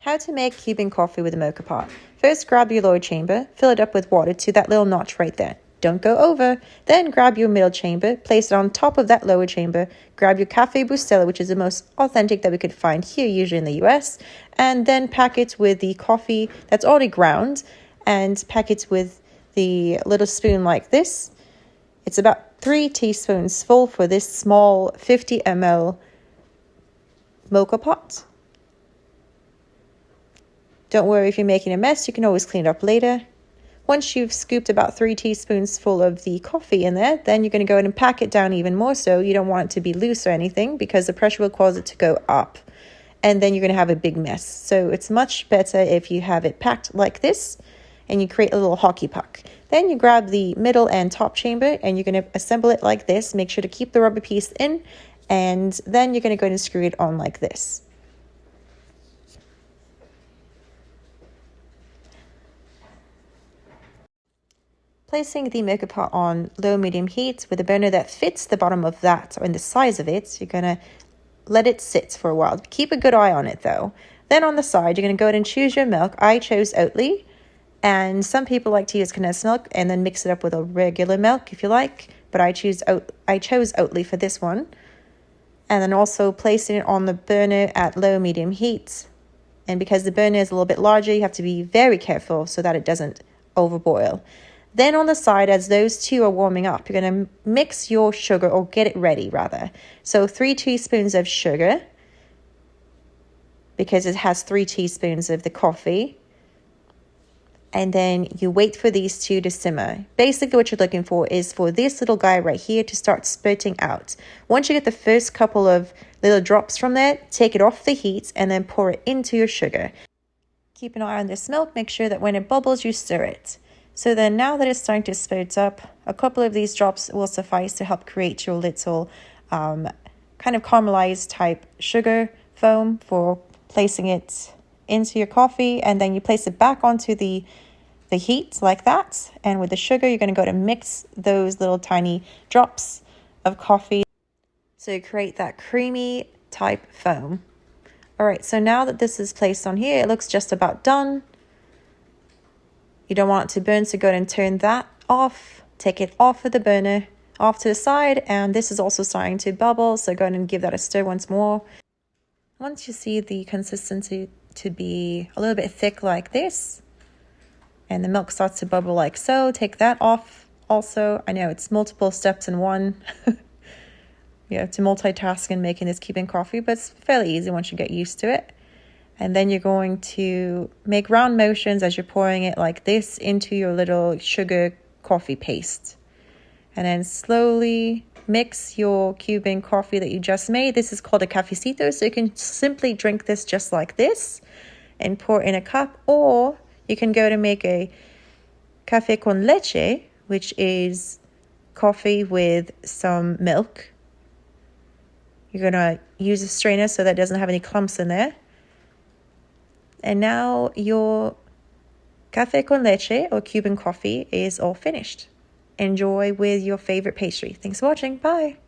How to make Cuban coffee with a Moka Pot. First, grab your lower chamber, fill it up with water to that little notch right there. Don't go over. Then grab your middle chamber, place it on top of that lower chamber, grab your Cafe Bustelo, which is the most authentic that we could find here, usually in the US, and then pack it with the coffee that's already ground, and pack it with the little spoon like this. It's about 3 teaspoons full for this small 50 ml Moka Pot. Don't worry if you're making a mess, you can always clean it up later. Once you've scooped about 3 teaspoons full of the coffee in there, then you're going to go ahead and pack it down even more so. You don't want it to be loose or anything because the pressure will cause it to go up. And then you're going to have a big mess. So it's much better if you have it packed like this and you create a little hockey puck. Then you grab the middle and top chamber and you're going to assemble it like this. Make sure to keep the rubber piece in. And then you're going to go ahead and screw it on like this. Placing the Moka Pot on low-medium heat with a burner that fits the bottom of that or in the size of it, you're going to let it sit for a while. Keep a good eye on it though. Then on the side, you're going to go ahead and choose your milk. I chose Oatly, and some people like to use condensed milk and then mix it up with a regular milk if you like, but I chose Oatly for this one. And then also placing it on the burner at low-medium heat. And because the burner is a little bit larger, you have to be very careful so that it doesn't overboil. Then on the side, as those two are warming up, you're going to mix your sugar, or get it ready rather. So 3 teaspoons of sugar, because it has 3 teaspoons of the coffee. And then you wait for these two to simmer. Basically what you're looking for is for this little guy right here to start spurting out. Once you get the first couple of little drops from there, take it off the heat and then pour it into your sugar. Keep an eye on this milk. Make sure that when it bubbles, you stir it. So then now that it's starting to spurt up, a couple of these drops will suffice to help create your little kind of caramelized type sugar foam for placing it into your coffee. And then you place it back onto the heat like that. And with the sugar, you're going to go to mix those little tiny drops of coffee to create that creamy type foam. All right, so now that this is placed on here, it looks just about done. You don't want it to burn, so go ahead and turn that off. Take it off of the burner, off to the side, and this is also starting to bubble, so go ahead and give that a stir once more. Once you see the consistency to be a little bit thick like this, and the milk starts to bubble like so, take that off also. I know it's multiple steps in one. You have to multitask in making this Cuban coffee, but it's fairly easy once you get used to it. And then you're going to make round motions as you're pouring it like this into your little sugar coffee paste. And then slowly mix your Cuban coffee that you just made. This is called a Cafecito, so you can simply drink this just like this and pour in a cup. Or you can go to make a café con leche, which is coffee with some milk. You're going to use a strainer so that it doesn't have any clumps in there. And now your café con leche or Cuban coffee is all finished. Enjoy with your favorite pastry. Thanks for watching. Bye.